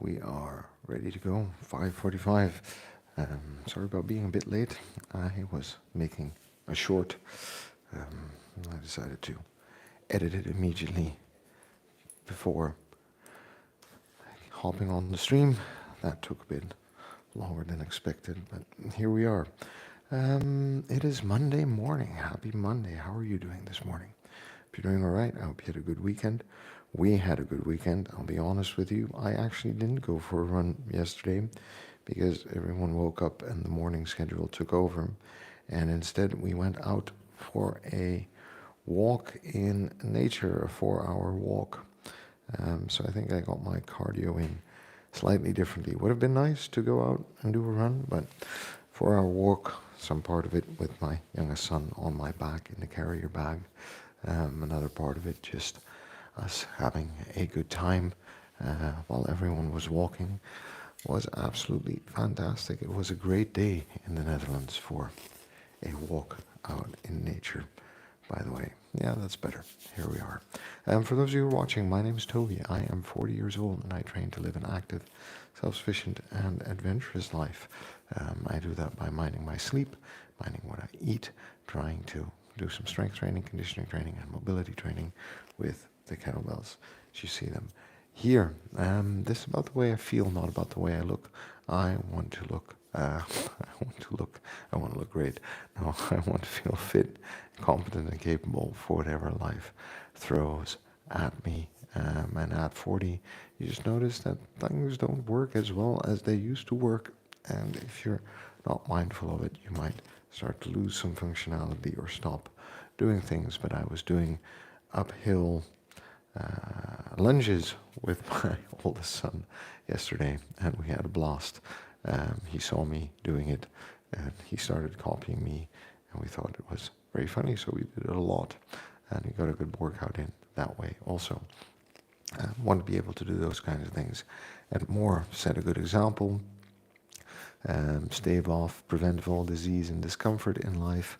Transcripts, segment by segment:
We are ready to go. 5:45. Sorry about being a bit late. I was making a short. Um, I decided to edit it immediately before hopping on the stream. That took a bit longer than expected, but here we are. It is Monday morning. Happy Monday. How are you doing this morning? If you're doing all right, I hope you had a good weekend. We had a good weekend. I'll be honest with you. I actually didn't go for a run yesterday because everyone woke up and the morning schedule took over. And instead, we went out for a walk in nature, a 4-hour walk. So I think I got my cardio in slightly differently. Would have been nice to go out and do a run, but 4-hour walk, some part of it with my youngest son on my back in the carrier bag. Another part of it just us having a good time while everyone was walking was absolutely fantastic. It was a great day in the Netherlands for a walk out in nature, by the way. Yeah, that's better. Here we are. For those of you who are watching, my name is Toby. I am 40 years old and I train to live an active, self-sufficient and adventurous life. I do that by minding my sleep, minding what I eat, trying to do some strength training, conditioning training, and mobility training with the kettlebells as you see them here. This is about the way I feel, not about the way I look. I want to look. I want to look great. No, I want to feel fit, competent, and capable for whatever life throws at me. And at 40, you just notice that things don't work as well as they used to work. And if you're not mindful of it, you might start to lose some functionality or stop doing things. But I was doing uphill lunges with my oldest son yesterday, and we had a blast. He saw me doing it, and he started copying me, and we thought it was very funny, so we did it a lot, and we got a good workout in that way also. Want to be able to do those kinds of things and more. Set a good example, stave off preventable disease and discomfort in life,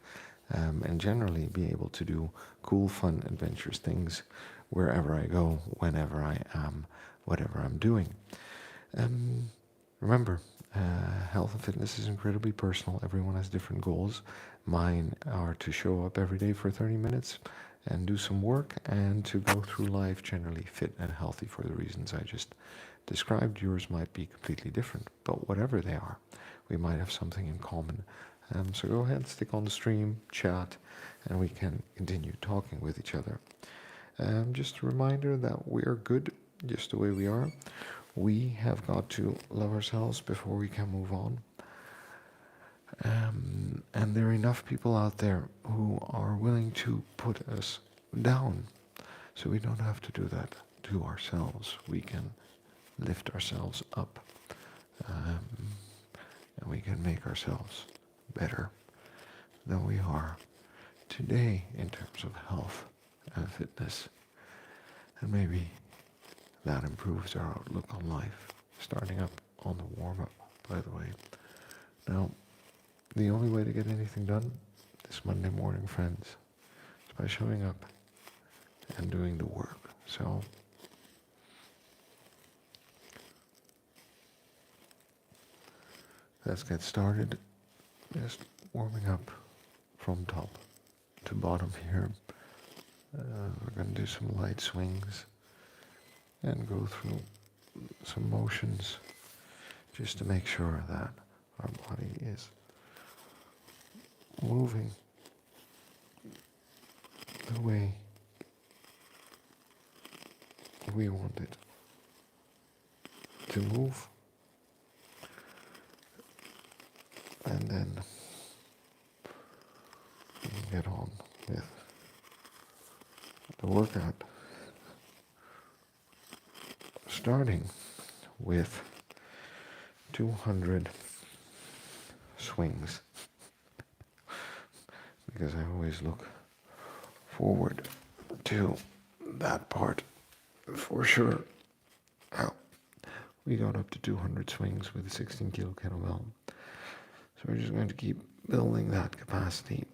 and generally be able to do cool, fun, adventurous things wherever I go, whenever I am, whatever I'm doing. Remember, health and fitness is incredibly personal. Everyone has different goals. Mine are to show up every day for 30 minutes and do some work and to go through life generally fit and healthy for the reasons I just described. Yours might be completely different, but whatever they are, we might have something in common. So go ahead, stick on the stream, chat, and we can continue talking with each other. Just a reminder that we are good just the way we are. We have got to love ourselves before we can move on. And there are enough people out there who are willing to put us down. So we don't have to do that to ourselves. We can lift ourselves up. And we can make ourselves better than we are today in terms of health and fitness. And maybe that improves our outlook on life. Starting up on the warm-up, by the way. Now, the only way to get anything done this Monday morning, friends, is by showing up and doing the work. So, let's get started. Just warming up from top to bottom here. We're going to do some light swings and go through some motions just to make sure that our body is moving the way we want it to move. And then we can get on with the workout. Starting with 200 swings, because I always look forward to that part for sure. Now, we got up to 200 swings with a 16 kilo kettlebell. So we're just going to keep building that capacity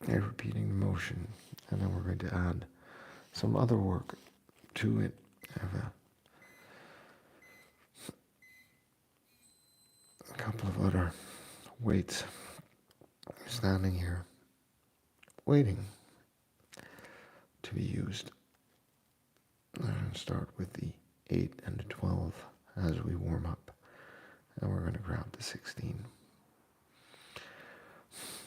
and repeating the motion, and then we're going to add some other work to it. I have weights, standing here, waiting to be used. I'm going to start with the 8 and the 12 as we warm up, and we're going to grab the 16.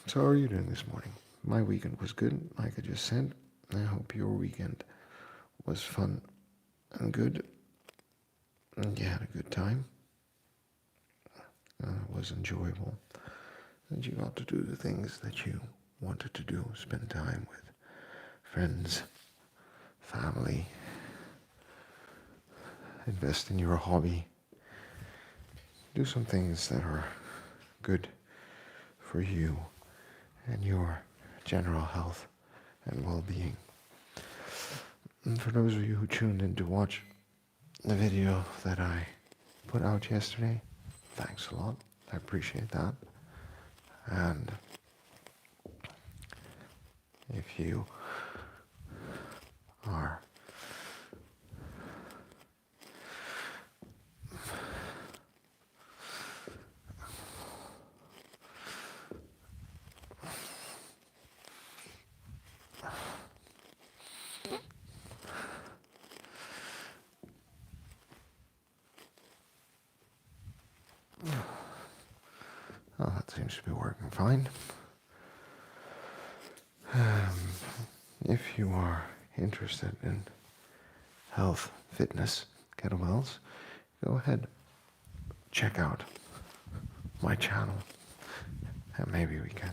So how are you doing this morning? My weekend was good, like I just said. I hope your weekend was fun and good, and you had a good time. It was enjoyable, and you got to do the things that you wanted to do, spend time with friends, family, invest in your hobby, do some things that are good for you and your general health and well-being. And for those of you who tuned in to watch the video that I put out yesterday, thanks a lot. I appreciate that. And if you are well, that seems to be working fine. If you are interested in health, fitness, kettlebells, go ahead, check out my channel, and maybe we can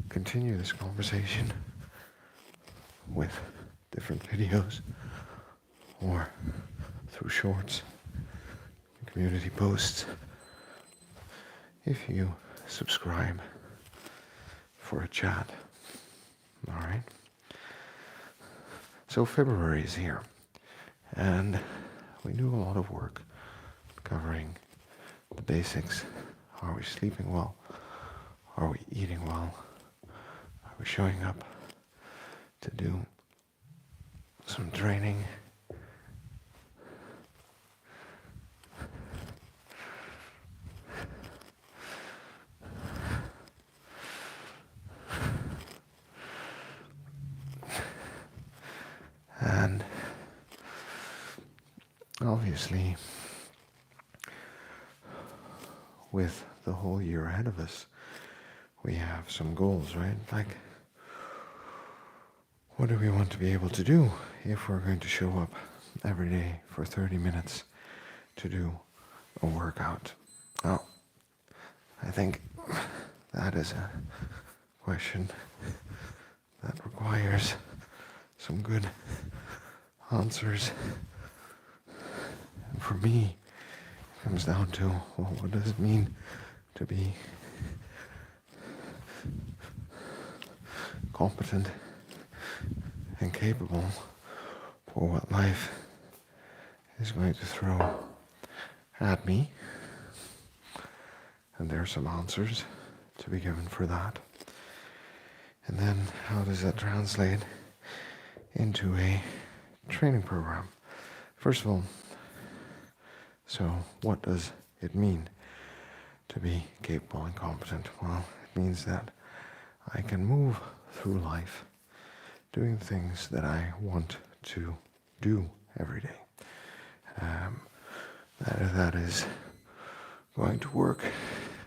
continue this conversation with different videos or through shorts, community posts. If you subscribe for a chat. All right. So February is here, and we do a lot of work covering the basics. Are we sleeping well? Are we eating well? Are we showing up to do some training? And obviously, with the whole year ahead of us, we have some goals, right? Like, what do we want to be able to do if we're going to show up every day for 30 minutes to do a workout? Now, I think that is a question that requires some good answers. And for me, it comes down to, well, what does it mean to be competent and capable for what life is going to throw at me? And there are some answers to be given for that. And then how does that translate into a training program? First of all, so what does it mean to be capable and competent? Well, it means that I can move through life doing things that I want to do every day. That is going to work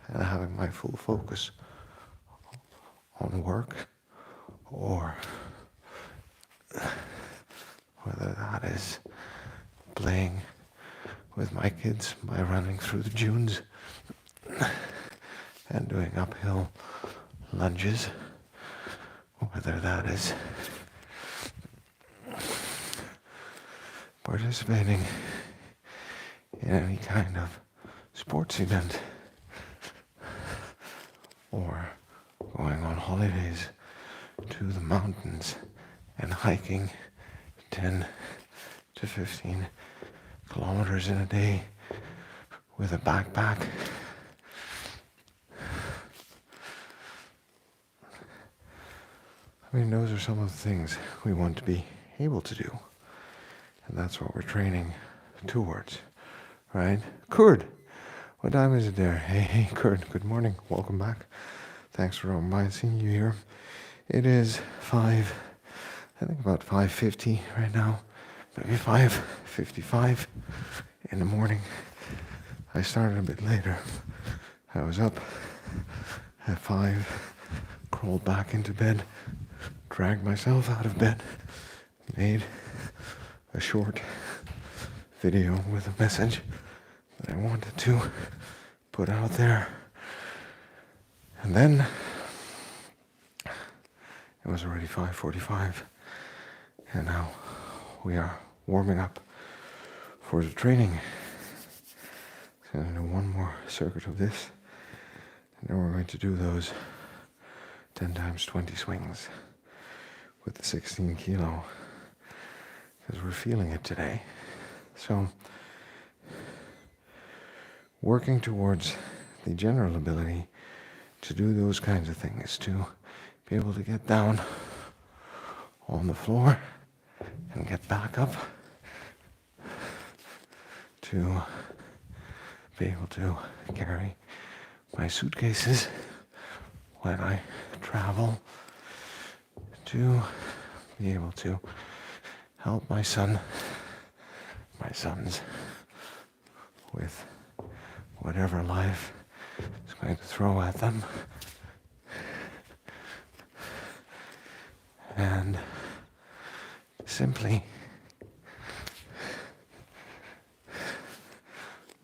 and having my full focus on work, or whether that is playing with my kids by running through the dunes and doing uphill lunges, whether that is participating in any kind of sports event, or going on holidays to the mountains and hiking 10 to 15 kilometers in a day with a backpack. I mean, those are some of the things we want to be able to do. And that's what we're training towards, right? Good. What time is it there? Hey, Kurt, good morning. Welcome back. Thanks for seeing you here. It is I think about 5:50 right now. Maybe 5:55 in the morning. I started a bit later. I was up at 5, crawled back into bed, dragged myself out of bed, made a short video with a message that I wanted to put out there. And then it was already 5:45, and now we are warming up for the training. So I'm going to do one more circuit of this, and then we're going to do those 10 times 20 swings with the 16 kilo, because we're feeling it today. So working towards the general ability to do those kinds of things, to be able to get down on the floor and get back up, to be able to carry my suitcases when I travel, to be able to help my sons with whatever life is going to throw at them, and simply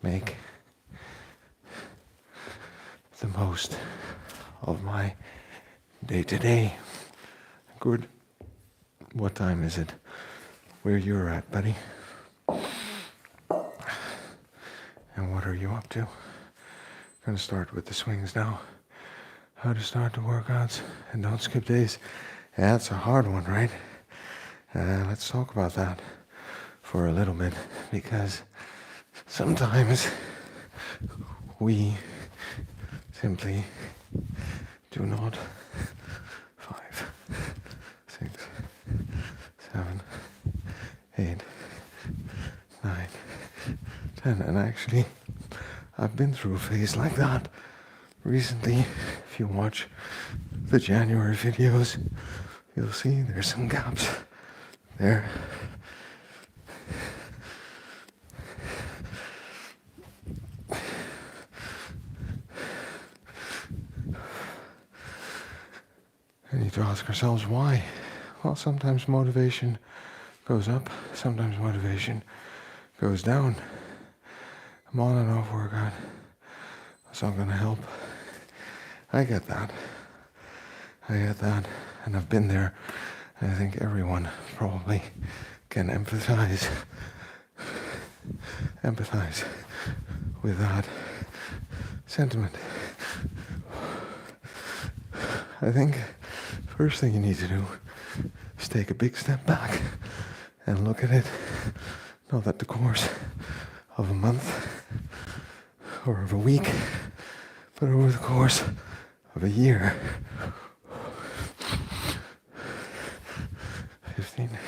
make the most of my day-to-day. Good. What time is it where you're at, buddy? And what are you up to? Gonna start with the swings now. How to start the workouts and don't skip days. Yeah, that's a hard one, right? Let's talk about that for a little bit, because sometimes we simply do not. 5, 6, 7, 8, 9, 10. And actually, I've been through a phase like that recently. If you watch the January videos, you'll see there's some gaps there. We need to ask ourselves why. Well, sometimes motivation goes up, sometimes motivation goes down. I'm on and off workout. That's not going to help. I get that. And I've been there. And I think everyone probably can empathize with that sentiment. I think first thing you need to do is take a big step back and look at it, not at the course of a month or of a week, but over the course of a year. 15.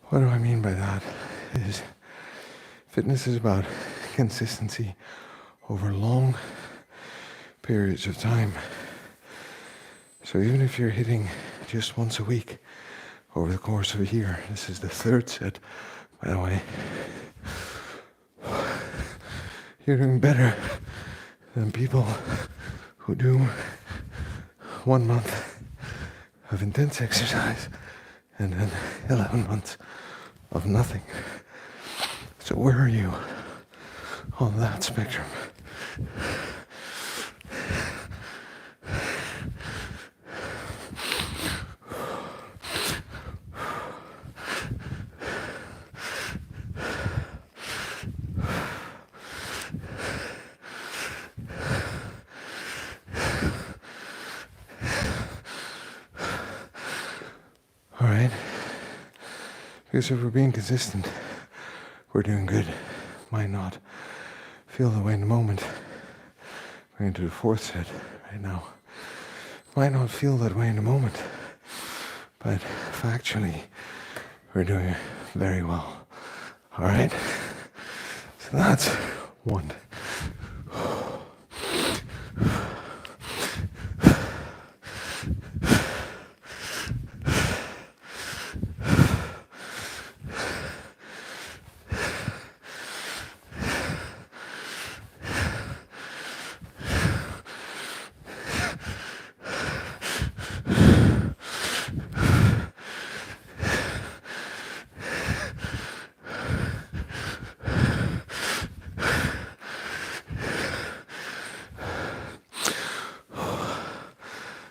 What do I mean by that? Is fitness is about consistency over long periods of time. So even if you're hitting just once a week over the course of a year, this is the 3rd set, by the way, you're doing better than people who do 1 month of intense exercise and then 11 months of nothing. So where are you on that spectrum? All right. Because if we're being consistent, we're doing good. Might not feel the way in the moment. We're into the 4th set right now. Might not feel that way in a moment, but factually, we're doing very well. All right? So that's one.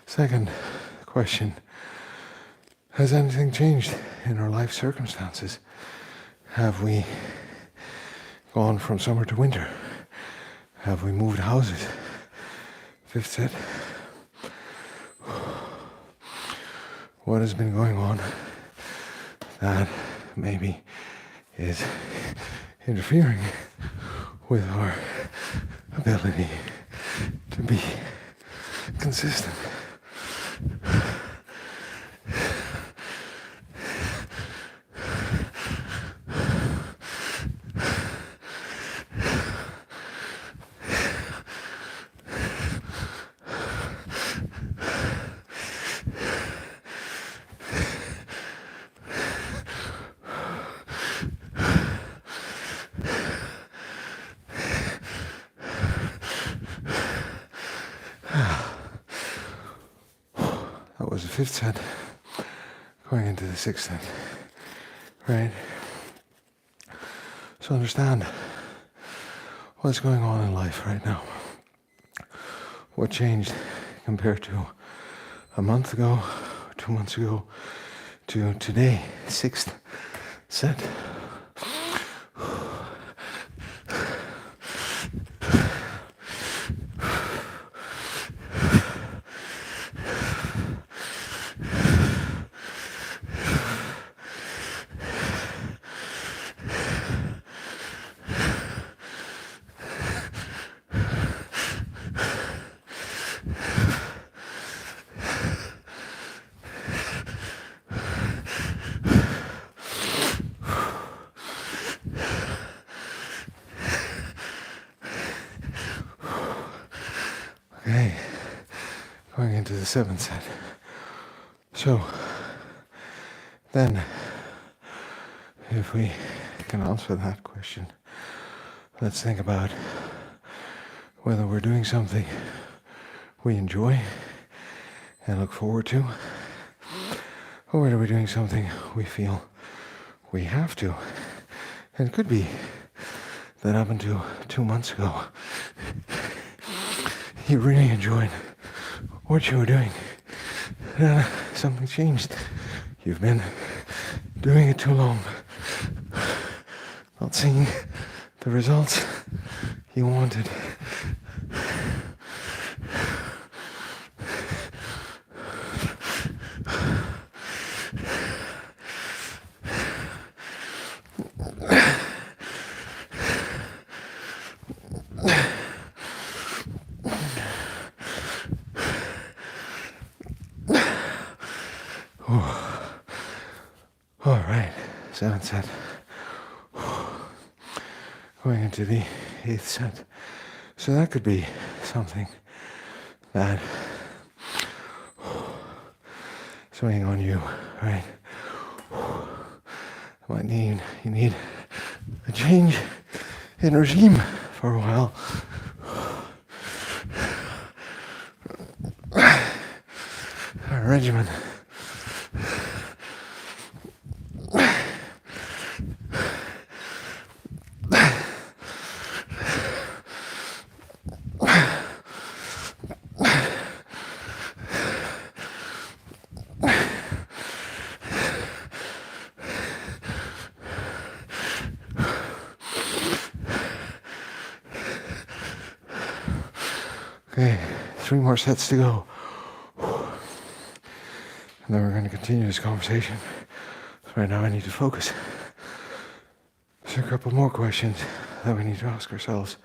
Second question, has anything changed in our life circumstances? Have we gone from summer to winter? Have we moved houses? Fifth set, what has been going on that maybe is interfering with our ability to be consistent? That was the fifth set, going into the sixth set, right? So understand what's going on in life right now. What changed compared to a month ago, 2 months ago, to today, sixth set. Okay, going into the seventh set. So, then, if we can answer that question, let's think about whether we're doing something we enjoy and look forward to, or whether we're doing something we feel we have to. And it could be that up until 2 months ago, you really enjoyed what you were doing. Something changed. You've been doing it too long, not seeing the results you wanted. All right, seventh set. Going into the eighth set. So that could be something that is weighing on you, right? You need a change in regime for a while. A regimen. Okay, 3 more sets to go. And then we're going to continue this conversation. So right now I need to focus. There's a couple more questions that we need to ask ourselves.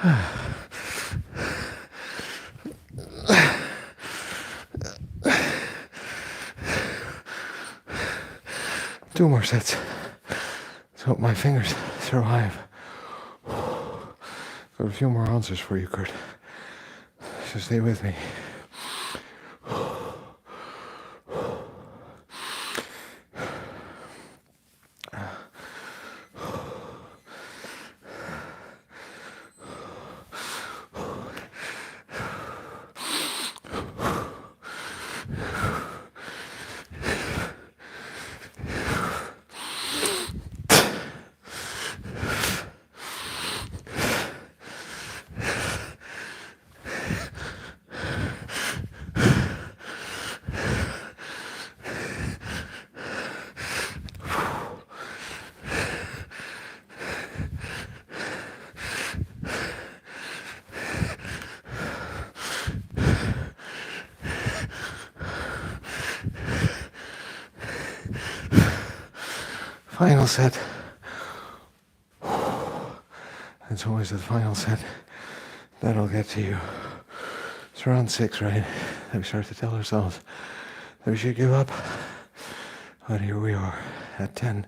Two more sets. Let's hope my fingers survive. Got a few more answers for you, Kurt. So stay with me. Final set. It's always the final set that'll get to you. It's around 6, right? That we start to tell ourselves that we should give up. But here we are at 10.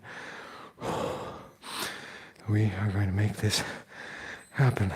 We are going to make this happen.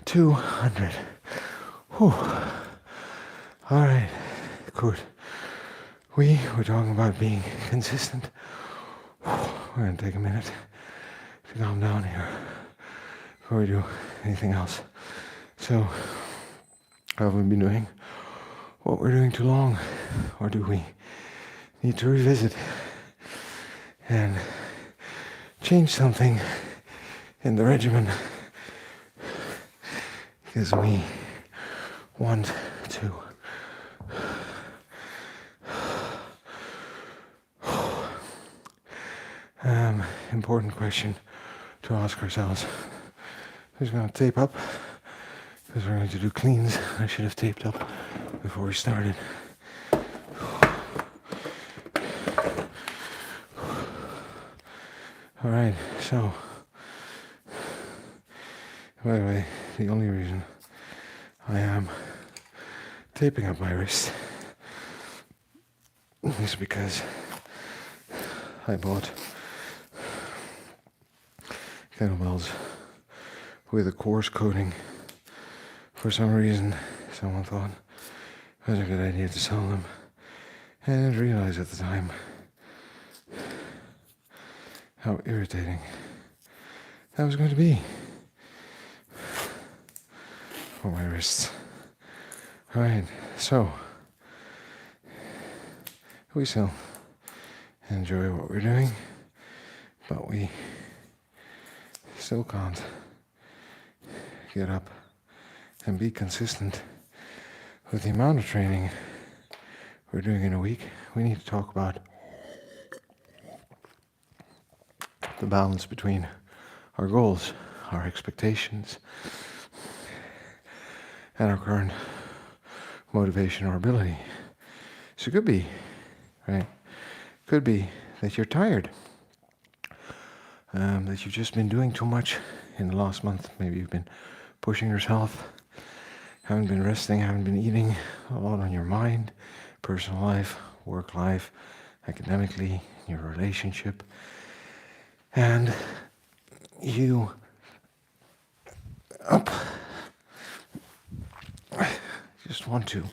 $200. Whew. All right, good. We were talking about being consistent. We're going to take a minute to calm down here before we do anything else. So, have we been doing what we're doing too long? Or do we need to revisit and change something in the regimen? Because we want to. Important question to ask ourselves. Who's going to tape up? Because we're going to do cleans. I should have taped up before we started. Alright, so by the way, the only reason I am taping up my wrist is because I bought kettlebells with a coarse coating. For some reason, someone thought it was a good idea to sell them, and I didn't realize at the time how irritating that was going to be for my wrists. Alright, so we still enjoy what we're doing, but we still can't get up and be consistent with the amount of training we're doing in a week. We need to talk about the balance between our goals, our expectations, and our current motivation or ability. So it could be, right? Could be that you're tired, that you've just been doing too much in the last month. Maybe you've been pushing yourself, haven't been resting, haven't been eating, a lot on your mind, personal life, work life, academically, your relationship, and you just want to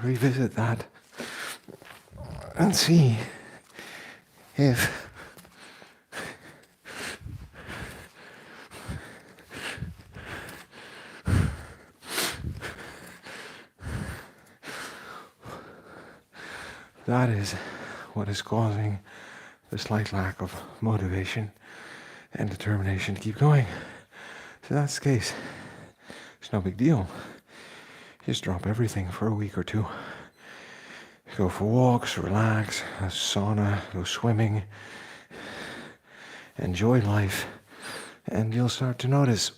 revisit that and see if that is what is causing the slight lack of motivation and determination to keep going. So that's the case. It's no big deal. Just drop everything for a week or two. Go for walks, relax, a sauna, go swimming, enjoy life, and you'll start to notice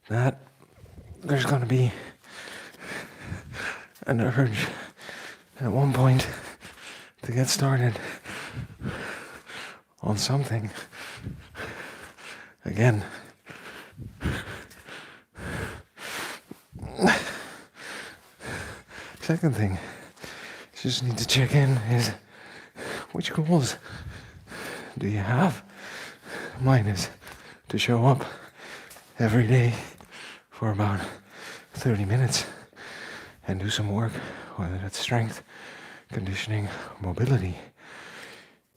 that there's going to be an urge at one point to get started on something again. Second thing, you just need to check in is which goals do you have? Mine is to show up every day for about 30 minutes and do some work, whether that's strength, conditioning, mobility.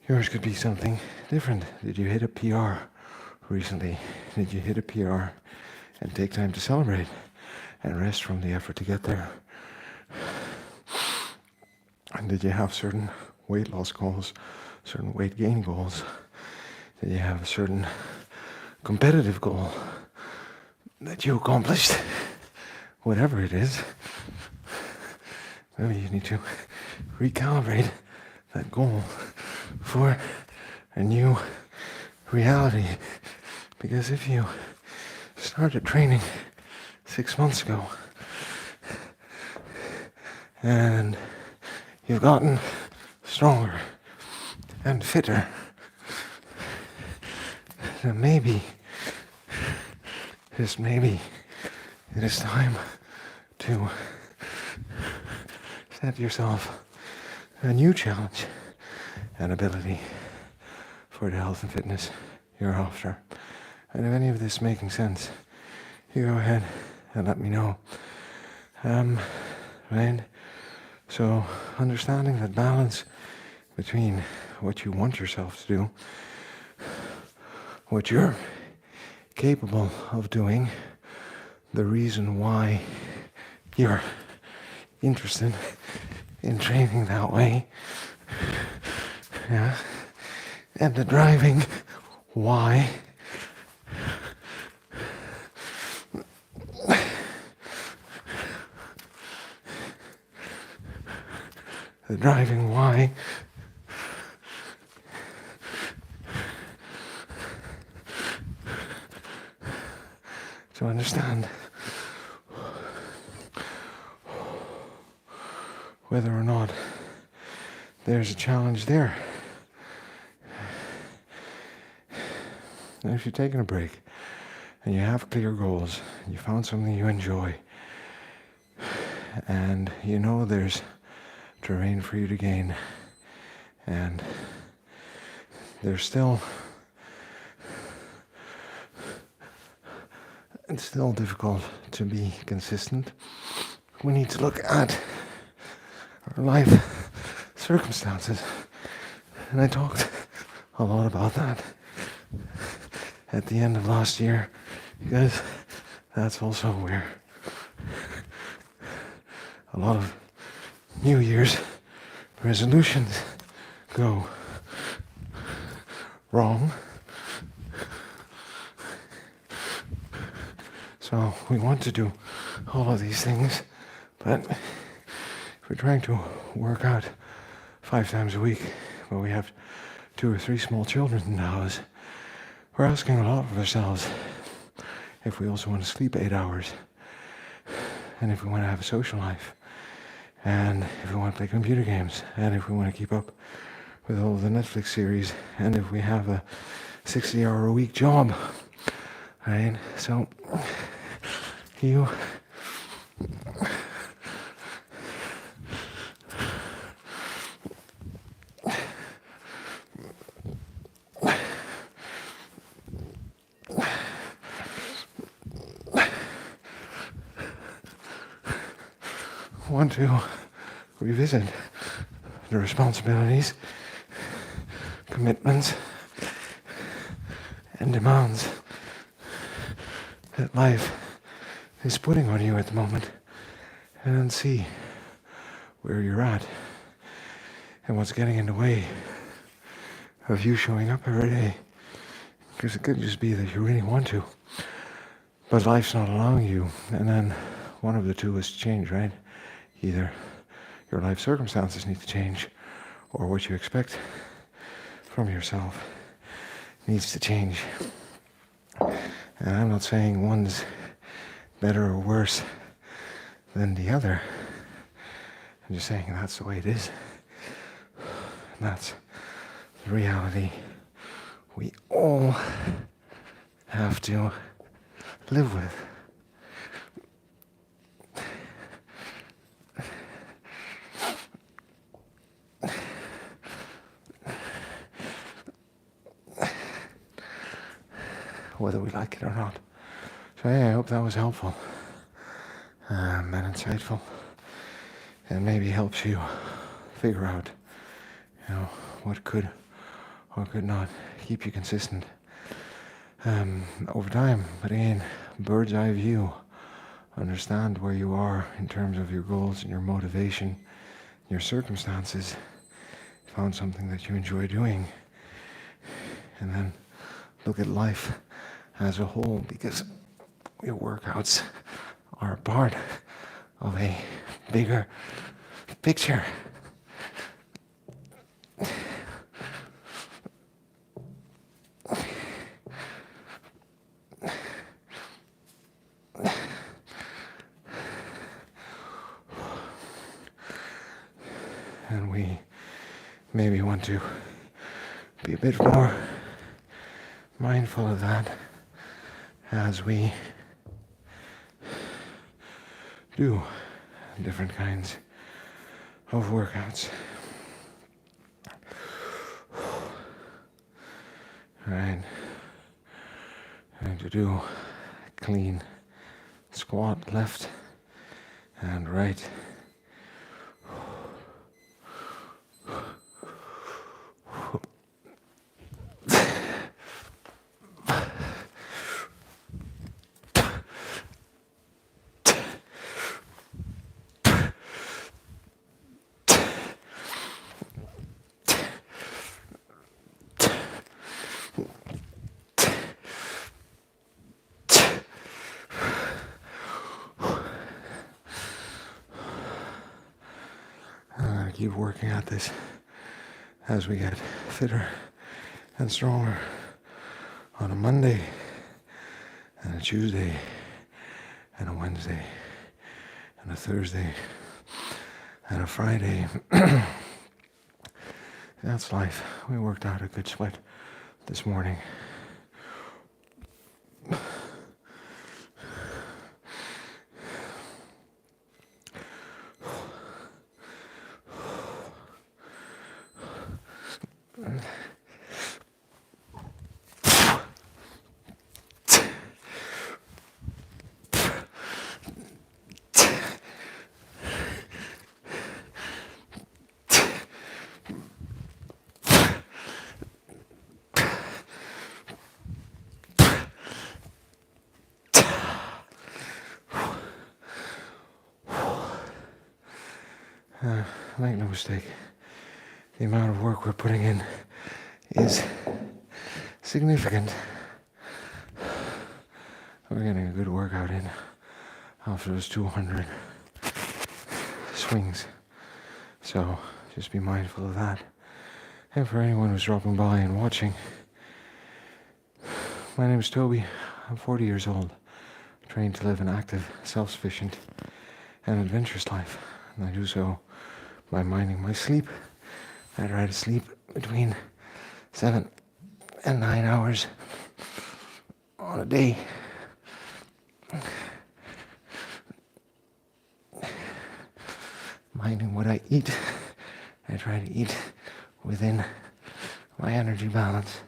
Yours could be something different. Did you hit a PR recently? Did you hit a PR and take time to celebrate and rest from the effort to get there? And did you have certain weight loss goals, certain weight gain goals? Did you have a certain competitive goal that you accomplished? Whatever it is, maybe you need to recalibrate that goal for a new reality. Because if you started training 6 months ago and you've gotten stronger and fitter, then maybe, just maybe, it is time to set yourself a new challenge and ability for the health and fitness you're after. And if any of this is making sense, you go ahead and let me know. Right? So understanding that balance between what you want yourself to do, what you're capable of doing, the reason why you're interested in training that way, yeah, and the driving why. The driving why to understand whether or not there's a challenge there. And if you're taking a break and you have clear goals, you found something you enjoy, and you know there's terrain for you to gain, and it's still difficult to be consistent, we need to look at our life circumstances. And I talked a lot about that at the end of last year, because that's also where a lot of New Year's resolutions go wrong. So we want to do all of these things, but if we're trying to work out 5 times a week, but we have 2 or 3 small children in the house, we're asking a lot of ourselves. If we also want to sleep 8 hours, and if we want to have a social life, and if we want to play computer games, and if we want to keep up with all the Netflix series, and if we have a 60-hour-a-week job, right? So you want to revisit the responsibilities, commitments, and demands that life is putting on you at the moment, and then see where you're at and what's getting in the way of you showing up every day. Because it could just be that you really want to, but life's not allowing you, and then one of the two is to change, right? Either your life circumstances need to change, or what you expect from yourself needs to change. And I'm not saying one's better or worse than the other. I'm just saying that's the way it is. And that's the reality we all have to live with. Whether we like it or not. So yeah, I hope that was helpful and insightful, and maybe helps you figure out, what could or could not keep you consistent over time. But again, bird's eye view. Understand where you are in terms of your goals and your motivation, your circumstances. Found something that you enjoy doing, and then look at life as a whole, because your workouts are a part of a bigger picture. And we maybe want to be a bit more mindful of that as we do different kinds of workouts. Alright, going to do a clean squat left and right. Keep working at this as we get fitter and stronger on a Monday and a Tuesday and a Wednesday and a Thursday and a Friday. That's life. We worked out a good sweat this morning. Make no mistake, the amount of work we're putting in is significant. We're getting a good workout in after those 200 swings. So just be mindful of that. And for anyone who's dropping by and watching, my name is Toby. I'm 40 years old, trained to live an active, self-sufficient, and adventurous life. And I do so by minding my sleep. I try to sleep between 7 and 9 hours on a day. Minding what I eat, I try to eat within my energy balance.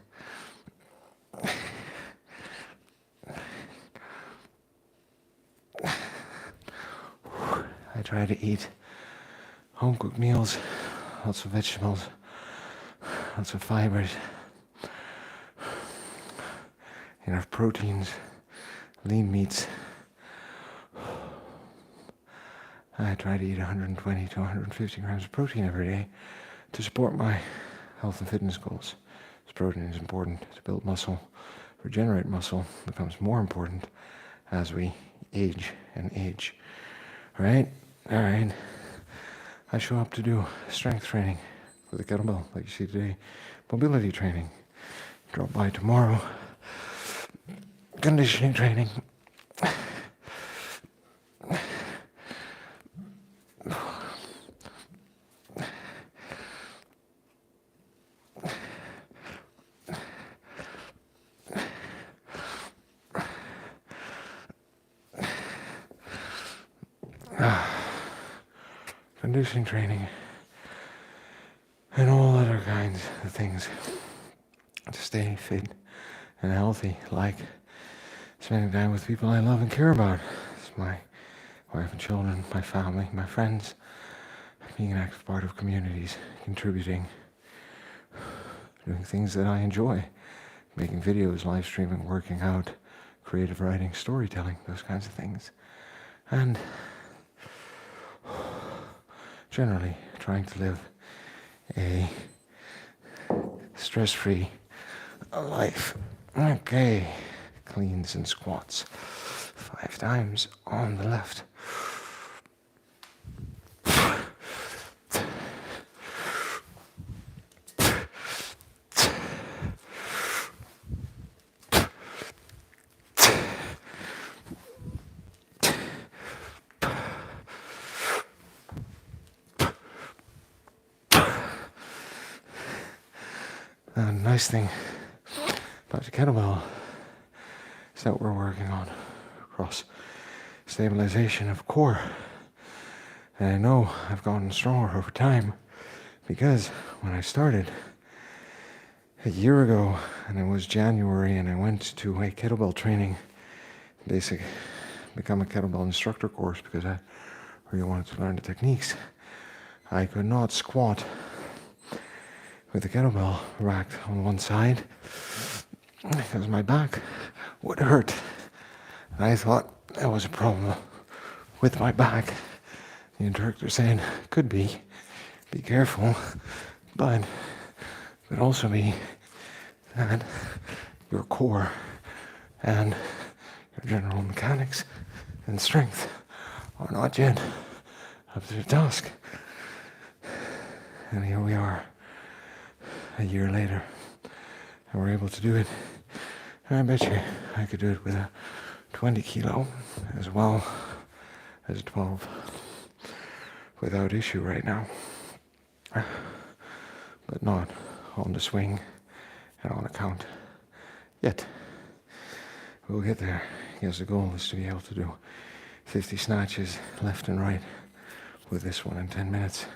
I try to eat home-cooked meals lots of vegetables, lots of fibers, enough proteins, lean meats. I try to eat 120 to 150 grams of protein every day to support my health and fitness goals. This protein is important to build muscle. Regenerate muscle becomes more important as we age and age. Right? Alright. I show up to do strength training with a kettlebell, like you see today. Mobility training. Drop by tomorrow. Conditioning training. Conditioning training and all other kinds of things to stay fit and healthy, like spending time with people I love and care about. It's my wife and children, my family, my friends, being an active part of communities, contributing, doing things that I enjoy, making videos, live streaming, working out, creative writing, storytelling, those kinds of things. And generally trying to live a stress-free life. Okay, cleans and squats 5 times on the left. The nice thing about the kettlebell is that we're working on cross stabilization of core. And I know I've gotten stronger over time because when I started a year ago, and it was January, and I went to a kettlebell training, basic become a kettlebell instructor course because I really wanted to learn the techniques. I could not squat with the kettlebell racked on one side because my back would hurt. And I thought there was a problem with my back. The instructor said, could be careful, but it could also be that your core and your general mechanics and strength are not yet up to the task. And here we are, a year later, and we're able to do it. And I bet you I could do it with a 20 kilo as well as a 12 without issue right now. But not on the swing and on a count yet. We'll get there. Yes, the goal is to be able to do 50 snatches left and right with this one in 10 minutes.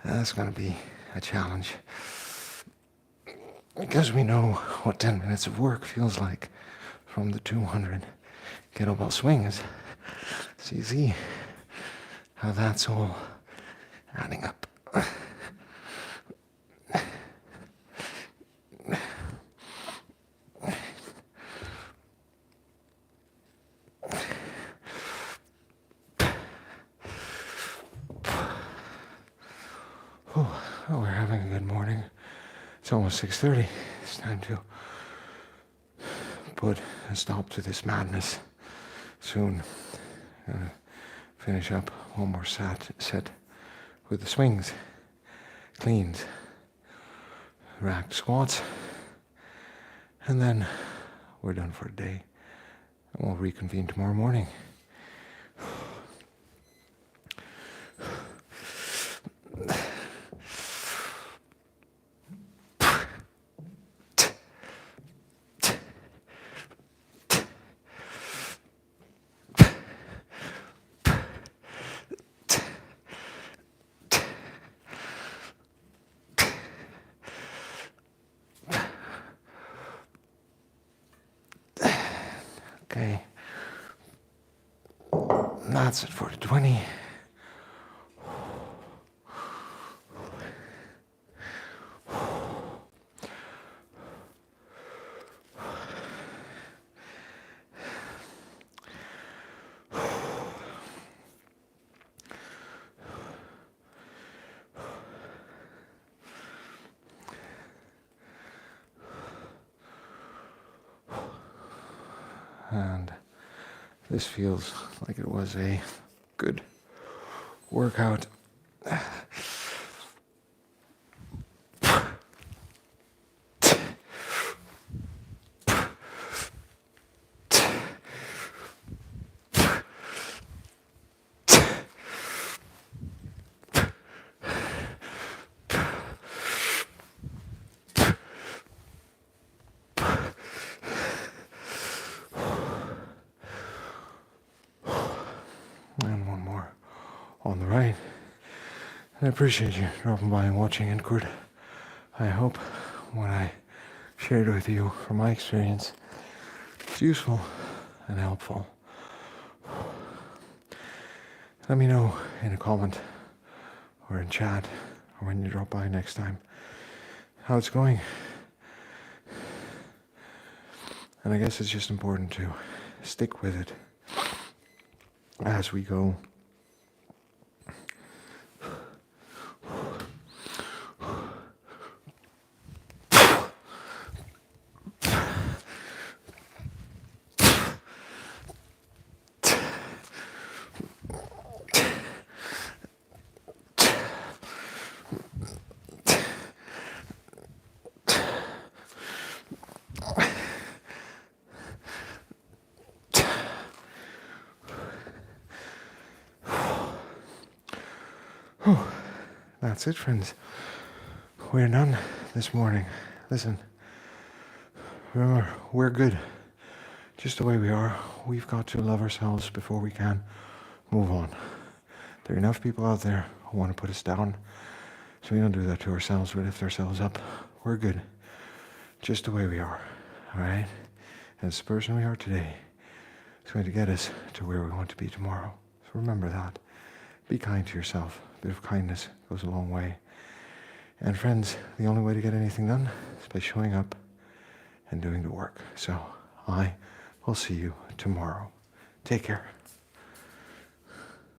That's going to be a challenge because we know what 10 minutes of work feels like from the 200 kettlebell swings. So you see how that's all adding up. Oh, we're having a good morning. It's almost 6:30. It's time to put a stop to this madness soon. Finish up one more set with the swings, cleans, racked squats, and then we're done for the day. And we'll reconvene tomorrow morning. Okay. That's it for the 20. and this feels like it was a good workout. And one more on the right. I appreciate you dropping by and watching, and Kurt, I hope what I shared with you from my experience is useful and helpful. Let me know in a comment or in chat or when you drop by next time how it's going. And I guess it's just important to stick with it as we go. That's it, friends. We're done this morning. Listen, remember, we're good. Just the way we are. We've got to love ourselves before we can move on. There are enough people out there who want to put us down, so we don't do that to ourselves. We lift ourselves up. We're good. Just the way we are. Alright? And it's the person we are today is going to get us to where we want to be tomorrow. So remember that. Be kind to yourself. A bit of kindness goes a long way. And friends, the only way to get anything done is by showing up and doing the work. So I will see you tomorrow. Take care.